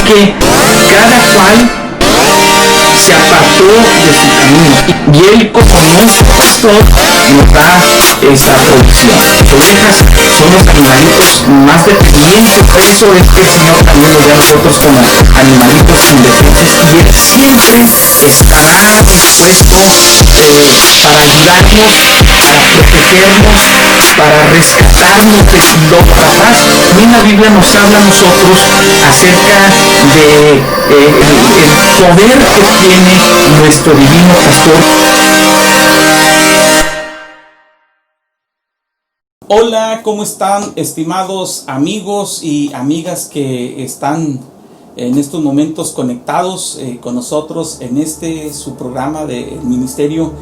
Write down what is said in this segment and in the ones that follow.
que cada cual se apartó de su camino, y él, como nuestro pastor, nos da esta provisión. Ovejas son los animalitos más dependientes, por eso es que el Señor también nos ve a nosotros como animalitos indefensos, y él siempre estará dispuesto para ayudarnos, para protegernos, para rescatarnos de su loco atrás. Y en la Biblia nos habla a nosotros acerca de el poder que tiene nuestro divino pastor. Hola, ¿cómo están, estimados amigos y amigas que están en estos momentos conectados con nosotros en su programa del ministerio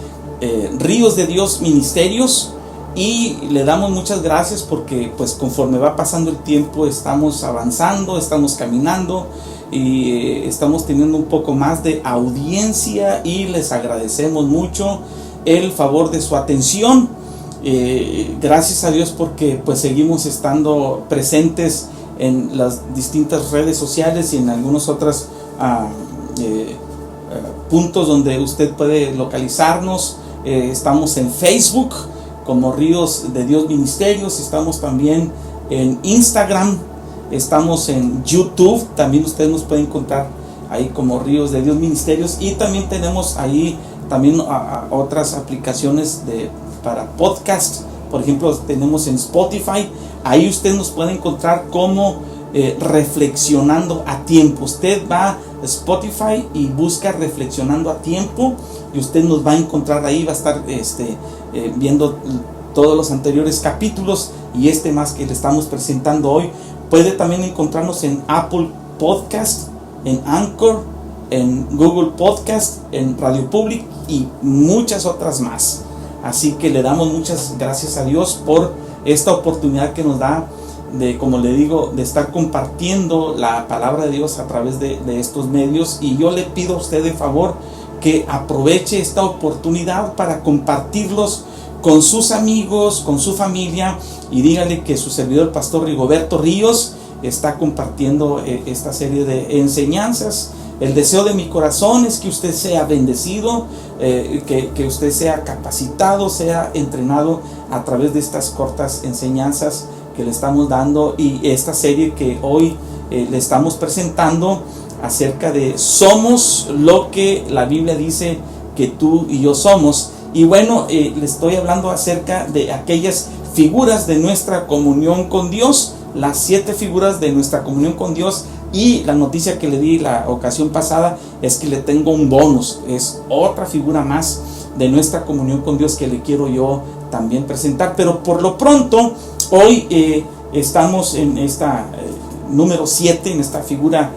Ríos de Dios Ministerios? Y le damos muchas gracias porque pues conforme va pasando el tiempo estamos avanzando, estamos caminando y estamos teniendo un poco más de audiencia, y les agradecemos mucho el favor de su atención. Gracias a Dios porque pues seguimos estando presentes en las distintas redes sociales y en algunos otros puntos donde usted puede localizarnos. Estamos en Facebook como Ríos de Dios Ministerios, estamos también en Instagram, estamos en YouTube, también ustedes nos pueden encontrar ahí como Ríos de Dios Ministerios, y también tenemos ahí también otras aplicaciones para podcast. Por ejemplo, tenemos en Spotify, ahí usted nos puede encontrar como Reflexionando a Tiempo. Usted va a Spotify y busca Reflexionando a Tiempo y usted nos va a encontrar ahí, va a estar viendo todos los anteriores capítulos y más que le estamos presentando hoy. Puede también encontrarnos en Apple Podcast, en Anchor, en Google Podcast, en Radio Public y muchas otras más. Así que le damos muchas gracias a Dios por esta oportunidad que nos da de, como le digo, de estar compartiendo la palabra de Dios a través de estos medios. Y yo le pido a usted de favor que aproveche esta oportunidad para compartirlos con sus amigos, con su familia, y dígale que su servidor, el pastor Rigoberto Ríos, está compartiendo esta serie de enseñanzas. El deseo de mi corazón es que usted sea bendecido, que usted sea capacitado, sea entrenado a través de estas cortas enseñanzas que le estamos dando, y esta serie que hoy le estamos presentando acerca de somos lo que la Biblia dice que tú y yo somos. Y bueno, le estoy hablando acerca de aquellas figuras de nuestra comunión con Dios, las 7 figuras de nuestra comunión con Dios. Y la noticia que le di la ocasión pasada es que le tengo un bonus, es otra figura más de nuestra comunión con Dios que le quiero yo también presentar. Pero por lo pronto, hoy estamos en esta número 7, en esta figura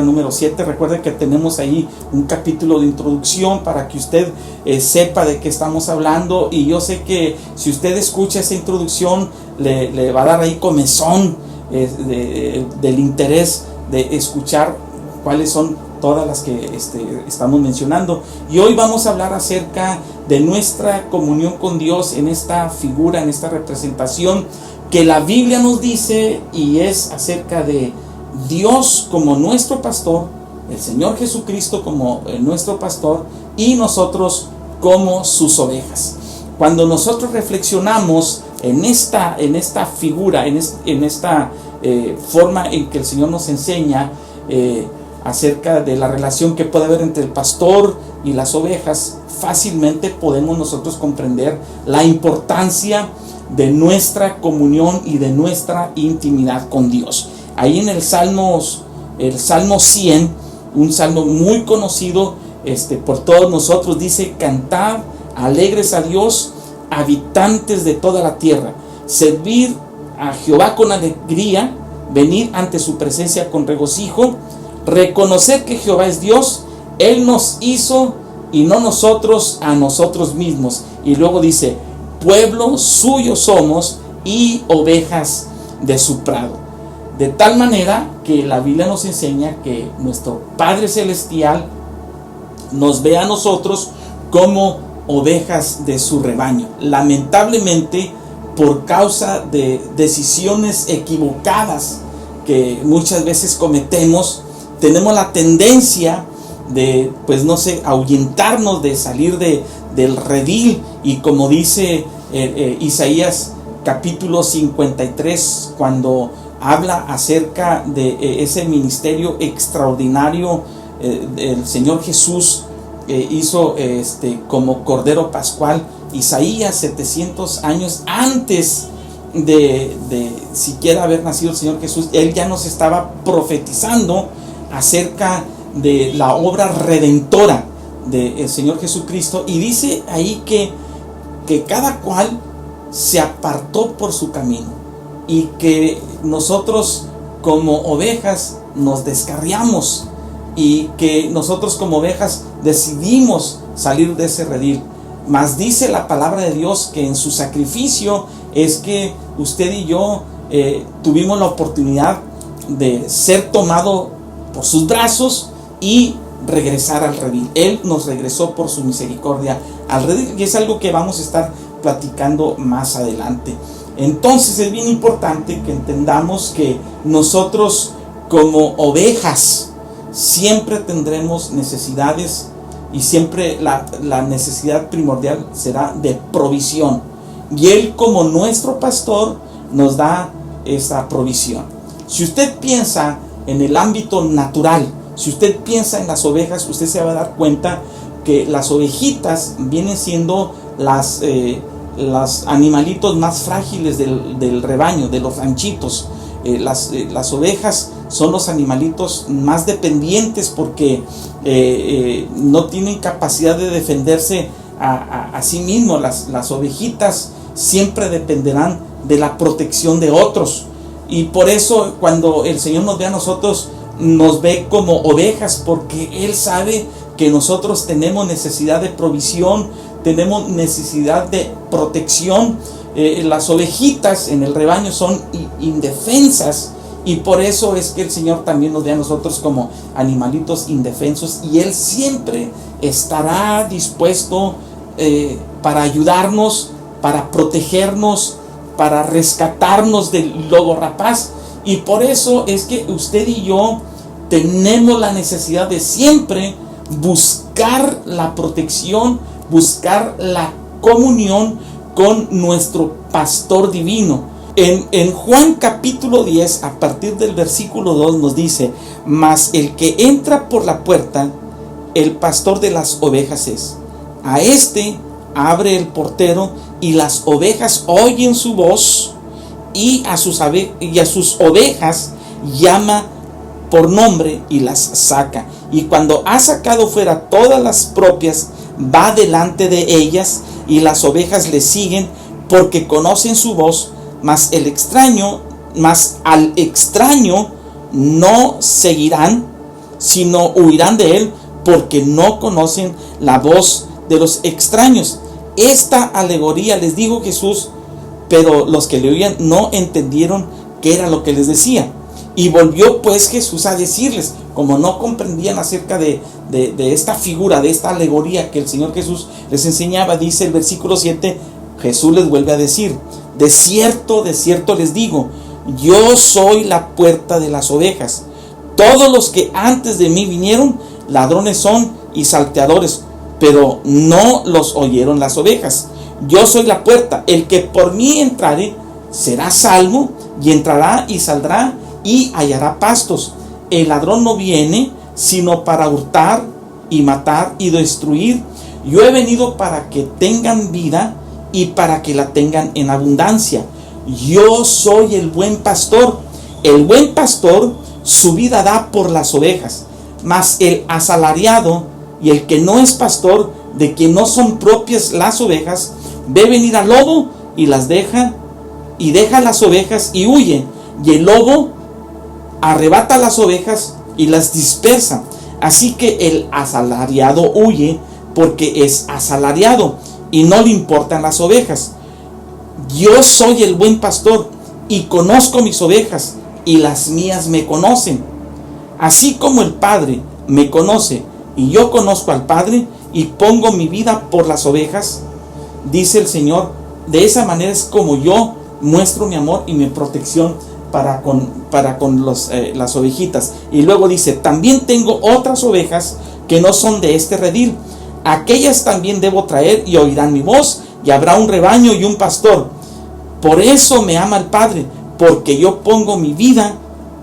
número 7. Recuerde que tenemos ahí un capítulo de introducción para que usted sepa de qué estamos hablando, y yo sé que si usted escucha esa introducción le va a dar ahí comezón del interés de escuchar cuáles son todas las que estamos mencionando. Y hoy vamos a hablar acerca de nuestra comunión con Dios en esta figura, en esta representación que la Biblia nos dice, y es acerca de Dios como nuestro pastor, el Señor Jesucristo como nuestro pastor, y nosotros como sus ovejas. Cuando nosotros reflexionamos en esta figura, en esta forma en que el Señor nos enseña acerca de la relación que puede haber entre el pastor y las ovejas, fácilmente podemos nosotros comprender la importancia de nuestra comunión y de nuestra intimidad con Dios. Ahí en el Salmo 100, un salmo muy conocido por todos nosotros, dice: cantad alegres a Dios, habitantes de toda la tierra, servid a Jehová con alegría, venid ante su presencia con regocijo, reconocer que Jehová es Dios, Él nos hizo y no nosotros a nosotros mismos. Y luego dice: pueblo suyo somos y ovejas de su prado. De tal manera que la Biblia nos enseña que nuestro Padre Celestial nos ve a nosotros como ovejas de su rebaño. Lamentablemente, por causa de decisiones equivocadas que muchas veces cometemos. Tenemos la tendencia de, pues no sé, ahuyentarnos, de salir del redil, y como dice Isaías capítulo 53, cuando habla acerca de ese ministerio extraordinario, el Señor Jesús hizo como Cordero Pascual. Isaías, 700 años antes de siquiera haber nacido el Señor Jesús, Él ya nos estaba profetizando acerca de la obra redentora del Señor Jesucristo, y dice ahí que cada cual se apartó por su camino, y que nosotros como ovejas nos descarriamos, y que nosotros como ovejas decidimos salir de ese redil. Mas dice la palabra de Dios que en su sacrificio es que usted y yo tuvimos la oportunidad de ser tomado por sus brazos y regresar al redil. Él nos regresó por su misericordia al redil, y es algo que vamos a estar platicando más adelante. Entonces es bien importante que entendamos que nosotros como ovejas siempre tendremos necesidades, y siempre la necesidad primordial será de provisión, y Él, como nuestro pastor, nos da esa provisión. Si usted piensa en el ámbito natural, si usted piensa en las ovejas, usted se va a dar cuenta que las ovejitas vienen siendo las animalitos más frágiles del rebaño, de los ranchitos. Las ovejas son los animalitos más dependientes, porque no tienen capacidad de defenderse a sí mismos. Las ovejitas siempre dependerán de la protección de otros, y por eso cuando el Señor nos ve a nosotros, nos ve como ovejas, porque Él sabe que nosotros tenemos necesidad de provisión, tenemos necesidad de protección. Las ovejitas en el rebaño son indefensas, y por eso es que el Señor también nos ve a nosotros como animalitos indefensos, y Él siempre estará dispuesto para ayudarnos, para protegernos, para rescatarnos del lobo rapaz. Y por eso es que usted y yo tenemos la necesidad de siempre buscar la protección, buscar la comunión con nuestro pastor divino. En Juan capítulo 10, a partir del versículo 2, nos dice: mas el que entra por la puerta, el pastor de las ovejas es. A este abre el portero, y las ovejas oyen su voz, y a sus ovejas llama por nombre y las saca. Y cuando ha sacado fuera todas las propias, va delante de ellas, y las ovejas le siguen, porque conocen su voz. Mas al extraño no seguirán, sino huirán de él, porque no conocen la voz de los extraños. Esta alegoría les dijo Jesús, pero los que le oían no entendieron qué era lo que les decía. Y volvió pues Jesús a decirles, como no comprendían acerca de esta figura, de esta alegoría que el Señor Jesús les enseñaba, dice el versículo 7, Jesús les vuelve a decir: de cierto les digo, yo soy la puerta de las ovejas. Todos los que antes de mí vinieron, ladrones son y salteadores, pero no los oyeron las ovejas. Yo soy la puerta. El que por mí entrare será salvo, y entrará y saldrá y hallará pastos. El ladrón no viene sino para hurtar y matar y destruir. Yo he venido para que tengan vida, y para que la tengan en abundancia. Yo soy el buen pastor. El buen pastor su vida da por las ovejas. Mas el asalariado y el que no es pastor, de quien no son propias las ovejas, ve venir al lobo y las deja las ovejas y huye. Y el lobo arrebata las ovejas y las dispersa. Así que el asalariado huye, porque es asalariado y no le importan las ovejas. Yo soy el buen pastor, y conozco mis ovejas, y las mías me conocen. Así como el Padre me conoce, y yo conozco al Padre, y pongo mi vida por las ovejas, dice el Señor. De esa manera es como yo muestro mi amor y mi protección para con las ovejitas. Y luego dice, también tengo otras ovejas que no son de este redil. Aquellas también debo traer y oirán mi voz, y habrá un rebaño y un pastor. Por eso me ama el Padre, porque yo pongo mi vida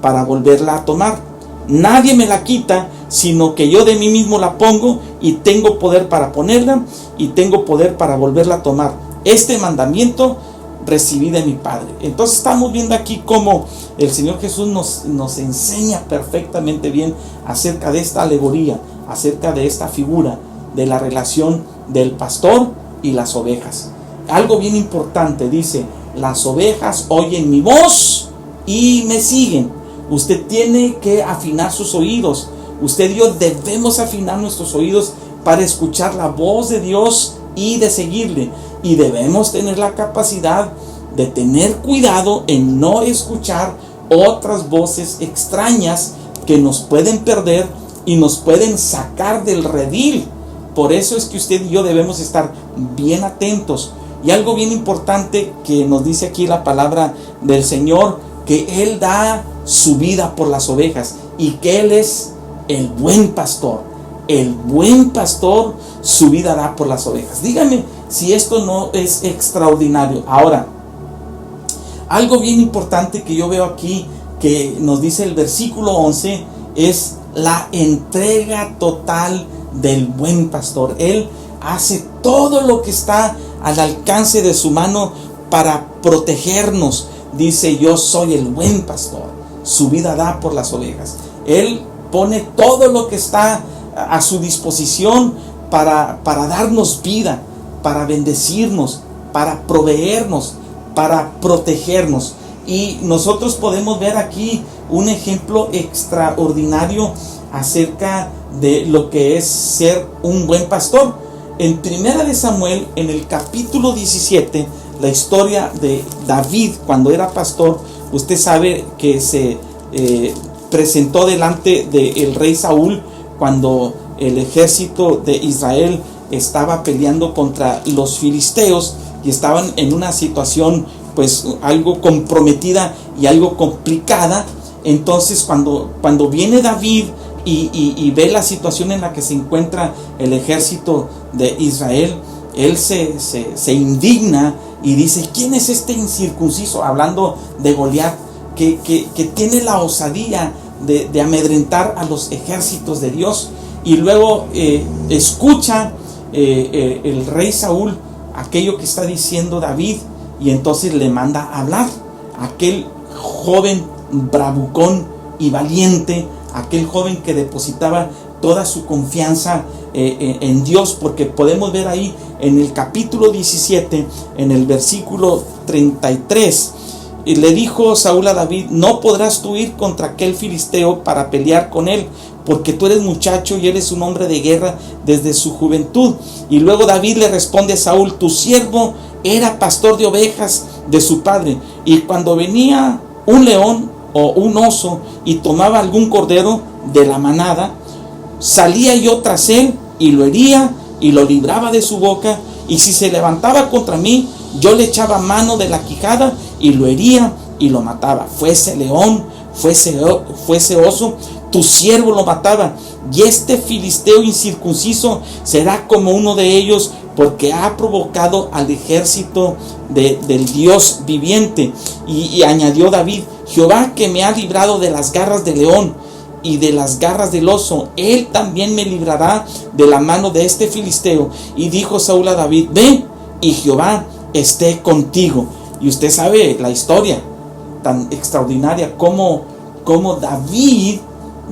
para volverla a tomar. Nadie me la quita, sino que yo de mí mismo la pongo, y tengo poder para ponerla y tengo poder para volverla a tomar. Este mandamiento recibí de mi Padre. Entonces estamos viendo aquí cómo el Señor Jesús nos enseña perfectamente bien acerca de esta alegoría, acerca de esta figura de la relación del pastor y las ovejas. Algo bien importante, dice, las ovejas oyen mi voz y me siguen. Usted tiene que afinar sus oídos. Usted y yo debemos afinar nuestros oídos para escuchar la voz de Dios y de seguirle. Y debemos tener la capacidad de tener cuidado en no escuchar otras voces extrañas que nos pueden perder y nos pueden sacar del redil. Por eso es que usted y yo debemos estar bien atentos. Y algo bien importante que nos dice aquí la palabra del Señor, que Él da su vida por las ovejas y que Él es el buen pastor. El buen pastor su vida da por las ovejas. Dígame si esto no es extraordinario. Ahora, algo bien importante que yo veo aquí, que nos dice el versículo 11, es la entrega total del buen pastor. Él hace todo lo que está al alcance de su mano para protegernos. Dice, yo soy el buen pastor, su vida da por las ovejas. Él pone todo lo que está a su disposición para darnos vida, para bendecirnos, para proveernos, para protegernos. Y nosotros podemos ver aquí un ejemplo extraordinario acerca de lo que es ser un buen pastor. En Primera de Samuel, en el capítulo 17, la historia de David cuando era pastor, usted sabe que se presentó delante del rey Saúl cuando el ejército de Israel estaba peleando contra los filisteos y estaban en una situación pues algo comprometida y algo complicada. Entonces cuando viene David y ve la situación en la que se encuentra el ejército de Israel, él se indigna y dice, ¿quién es este incircunciso? Hablando de Goliat, que tiene la osadía de amedrentar a los ejércitos de Dios. Y luego escucha el rey Saúl aquello que está diciendo David, y entonces le manda a hablar. Aquel joven bravucón y valiente, aquel joven que depositaba toda su confianza en Dios, porque podemos ver ahí en el capítulo 17, en el versículo 33, y le dijo Saúl a David, no podrás tú ir contra aquel filisteo para pelear con él, porque tú eres muchacho y eres un hombre de guerra desde su juventud. Y luego David le responde a Saúl, tu siervo era pastor de ovejas de su padre, y cuando venía un león o un oso y tomaba algún cordero de la manada, salía yo tras él y lo hería y lo libraba de su boca, y si se levantaba contra mí, yo le echaba mano de la quijada y lo hería y lo mataba. Fuese león, fuese oso, tu siervo lo mataba. Y este filisteo incircunciso será como uno de ellos, porque ha provocado al ejército del Dios viviente. Y añadió David, Jehová que me ha librado de las garras del león y de las garras del oso, él también me librará de la mano de este filisteo. Y dijo Saúl a David, ven y Jehová esté contigo. Y usted sabe la historia tan extraordinaria como David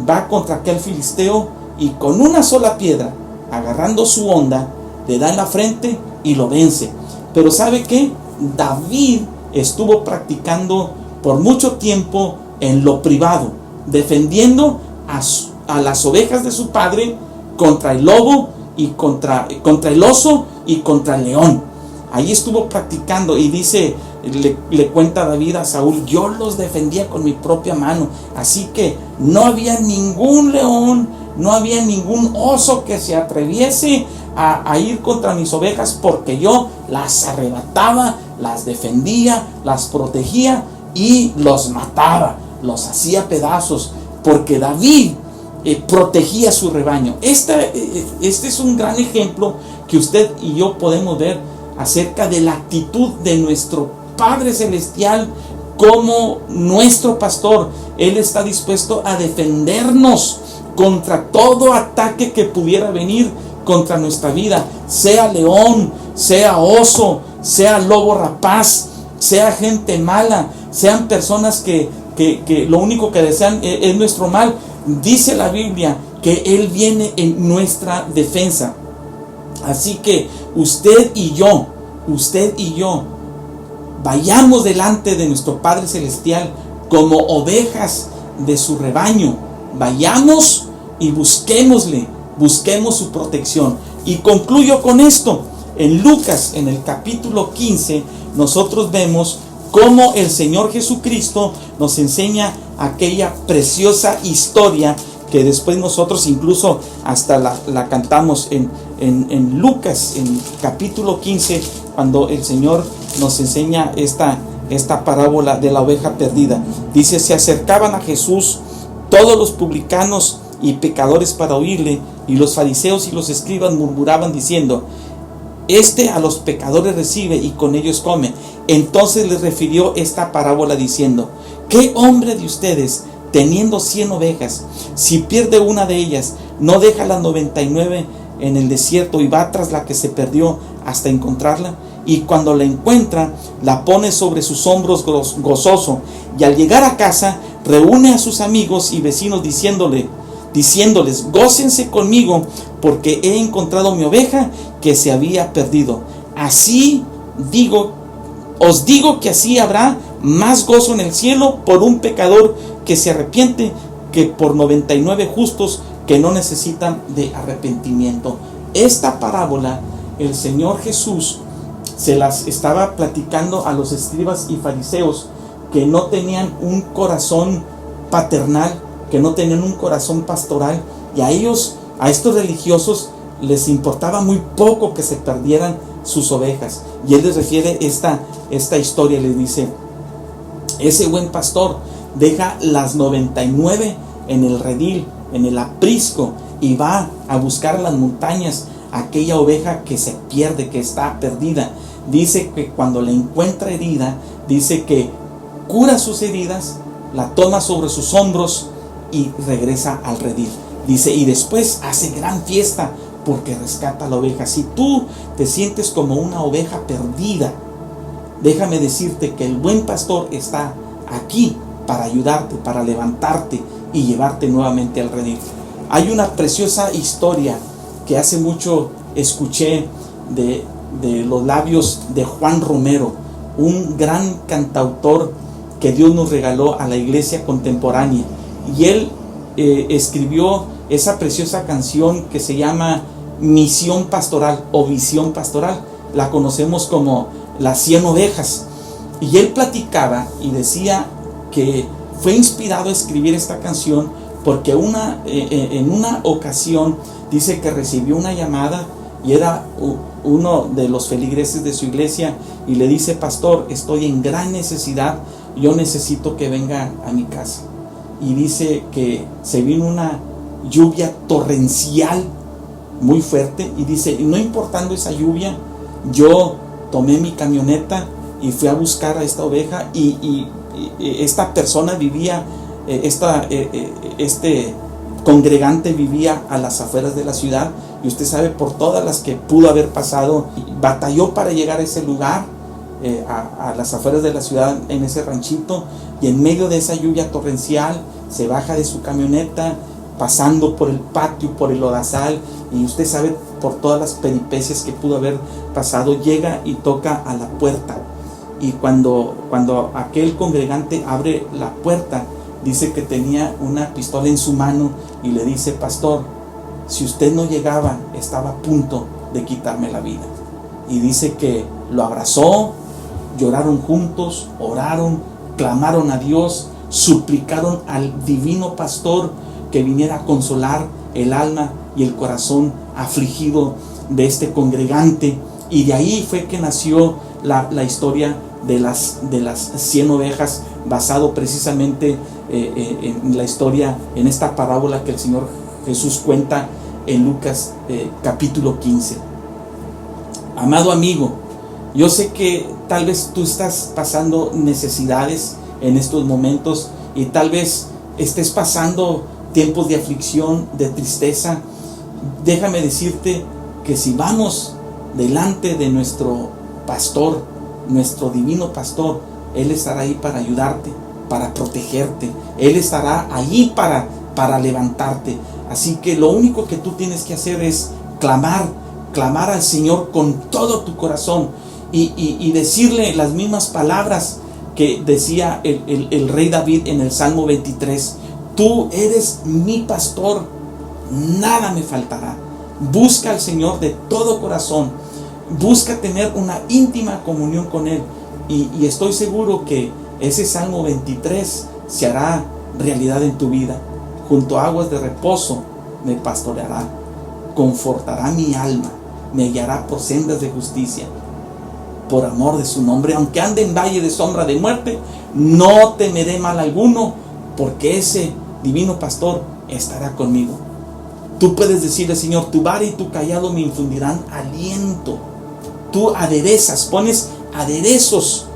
va contra aquel filisteo y con una sola piedra, agarrando su honda, le da en la frente y lo vence. Pero ¿sabe qué? David estuvo practicando por mucho tiempo en lo privado, defendiendo a las ovejas de su padre contra el lobo y contra el oso y contra el león. Ahí estuvo practicando, y dice, le cuenta David a Saúl, yo los defendía con mi propia mano. Así que no había ningún león, no había ningún oso que se atreviese a ir contra mis ovejas, porque yo las arrebataba, las defendía, las protegía, y los mataba, los hacía pedazos, porque David protegía su rebaño. Este es un gran ejemplo que usted y yo podemos ver acerca de la actitud de nuestro Padre Celestial como nuestro pastor. Él está dispuesto a defendernos contra todo ataque que pudiera venir contra nuestra vida, sea león, sea oso, sea lobo rapaz, sea gente mala, sean personas que lo único que desean es nuestro mal. Dice la Biblia que Él viene en nuestra defensa. Así que usted y yo, vayamos delante de nuestro Padre Celestial como ovejas de su rebaño. Vayamos y busquemos su protección. Y concluyo con esto. En Lucas, en el capítulo 15, nosotros vemos cómo el Señor Jesucristo nos enseña aquella preciosa historia que después nosotros incluso hasta la cantamos en Lucas, en capítulo 15, cuando el Señor nos enseña esta parábola de la oveja perdida. Dice: se acercaban a Jesús todos los publicanos y pecadores para oírle, y los fariseos y los escribas murmuraban diciendo: a los pecadores recibe y con ellos come. Entonces les refirió esta parábola diciendo: ¿qué hombre de ustedes, teniendo 100 ovejas, si pierde una de ellas, no deja las 99 en el desierto y va tras la que se perdió hasta encontrarla? Y cuando la encuentra, la pone sobre sus hombros gozoso, y al llegar a casa reúne a sus amigos y vecinos diciéndoles: gócense conmigo, porque he encontrado mi oveja que se había perdido. Os digo que así habrá más gozo en el cielo por un pecador que se arrepiente que por 99 justos que no necesitan de arrepentimiento. Esta parábola el Señor Jesús se las estaba platicando a los escribas y fariseos que no tenían un corazón paternal, que no tenían un corazón pastoral, y a estos religiosos les importaba muy poco que se perdieran sus ovejas. Y Él les refiere esta historia, les dice: ese buen pastor deja las 99 en el redil, en el aprisco, y va a buscar en las montañas aquella oveja que se pierde, que está perdida. Dice que cuando la encuentra herida, dice que cura sus heridas, la toma sobre sus hombros y regresa al redil. Dice, y después hace gran fiesta porque rescata a la oveja. Si tú te sientes como una oveja perdida, déjame decirte que el buen pastor está aquí para ayudarte, para levantarte y llevarte nuevamente al redil. Hay una preciosa historia que hace mucho escuché de los labios de Juan Romero, un gran cantautor que Dios nos regaló a la iglesia contemporánea. Y él escribió esa preciosa canción que se llama Misión Pastoral o Visión Pastoral. La conocemos como Las 100 Ovejas. Y él platicaba y decía que fue inspirado a escribir esta canción porque en una ocasión dice que recibió una llamada y era uno de los feligreses de su iglesia y le dice: pastor, estoy en gran necesidad, yo necesito que venga a mi casa. Y dice que se vino una lluvia torrencial muy fuerte, y dice, no importando esa lluvia, yo tomé mi camioneta y fui a buscar a esta oveja, y esta persona vivía, este congregante vivía a las afueras de la ciudad, y usted sabe por todas las que pudo haber pasado, batalló para llegar a ese lugar, a las afueras de la ciudad, en ese ranchito, y en medio de esa lluvia torrencial se baja de su camioneta, pasando por el patio, por el lodazal, y usted sabe por todas las peripecias que pudo haber pasado, llega y toca a la puerta. Y cuando aquel congregante abre la puerta, dice que tenía una pistola en su mano y le dice: pastor, si usted no llegaba, estaba a punto de quitarme la vida. Y dice que lo abrazó, lloraron juntos, oraron, clamaron a Dios, suplicaron al divino pastor que viniera a consolar el alma y el corazón afligido de este congregante. Y de ahí fue que nació la historia de las 100 ovejas, basado precisamente en la historia, en esta parábola que el Señor Jesús cuenta en Lucas capítulo 15. Amado amigo, yo sé que tal vez tú estás pasando necesidades en estos momentos y tal vez estés pasando tiempos de aflicción, de tristeza. Déjame decirte que si vamos delante de nuestro pastor, nuestro divino pastor, Él estará ahí para ayudarte, para protegerte. Él estará ahí para levantarte. Así que lo único que tú tienes que hacer es clamar al Señor con todo tu corazón y decirle las mismas palabras que decía el rey David en el Salmo 23. Tú eres mi pastor, nada me faltará. Busca al Señor de todo corazón, busca tener una íntima comunión con Él, y estoy seguro que ese Salmo 23 se hará realidad en tu vida. Junto a aguas de reposo me pastoreará, confortará mi alma, me guiará por sendas de justicia, por amor de su nombre. Aunque ande en valle de sombra de muerte, no temeré mal alguno, porque ese divino pastor estará conmigo. Tú puedes decirle: Señor, tu vara y tu cayado me infundirán aliento. Tú aderezas, pones aderezos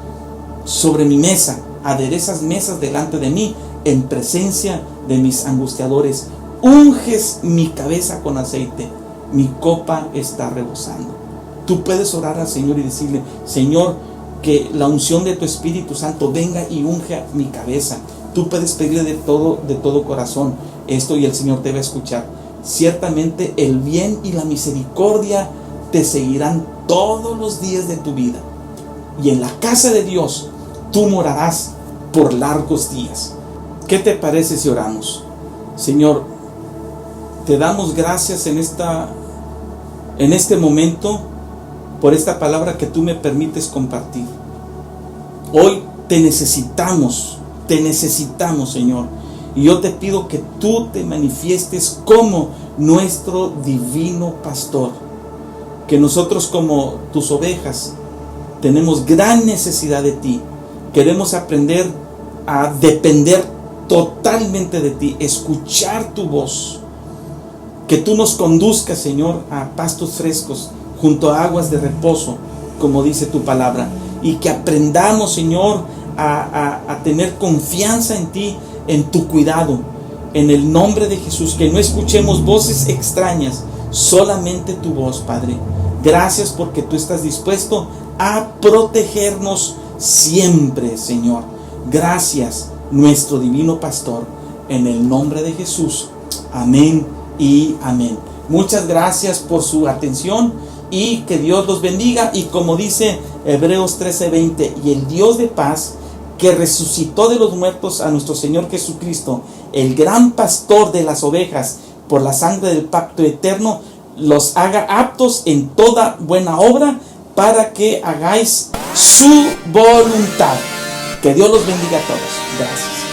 sobre mi mesa, aderezas mesas delante de mí en presencia de mis angustiadores. Unges mi cabeza con aceite, mi copa está rebosando. Tú puedes orar al Señor y decirle: Señor, que la unción de tu Espíritu Santo venga y unja mi cabeza. Tú puedes pedirle de todo corazón esto y el Señor te va a escuchar. Ciertamente el bien y la misericordia te seguirán todos los días de tu vida, y en la casa de Dios tú morarás por largos días. ¿Qué te parece si oramos? Señor, te damos gracias en este momento por esta palabra que tú me permites compartir. Hoy te necesitamos, Señor. Y yo te pido que tú te manifiestes como nuestro divino pastor. Que nosotros, como tus ovejas, tenemos gran necesidad de ti. Queremos aprender a depender totalmente de ti, escuchar tu voz. Que tú nos conduzcas, Señor, a pastos frescos, junto a aguas de reposo, como dice tu palabra. Y que aprendamos, Señor, a tener confianza en ti, en tu cuidado, en el nombre de Jesús. Que no escuchemos voces extrañas, solamente tu voz, Padre. Gracias porque tú estás dispuesto a protegernos siempre, Señor. Gracias, nuestro divino pastor, en el nombre de Jesús. Amén y amén. Muchas gracias por su atención y que Dios los bendiga. Y como dice Hebreos 13:20, y el Dios de paz, que resucitó de los muertos a nuestro Señor Jesucristo, el gran pastor de las ovejas, por la sangre del pacto eterno, los haga aptos en toda buena obra, para que hagáis su voluntad. Que Dios los bendiga a todos. Gracias.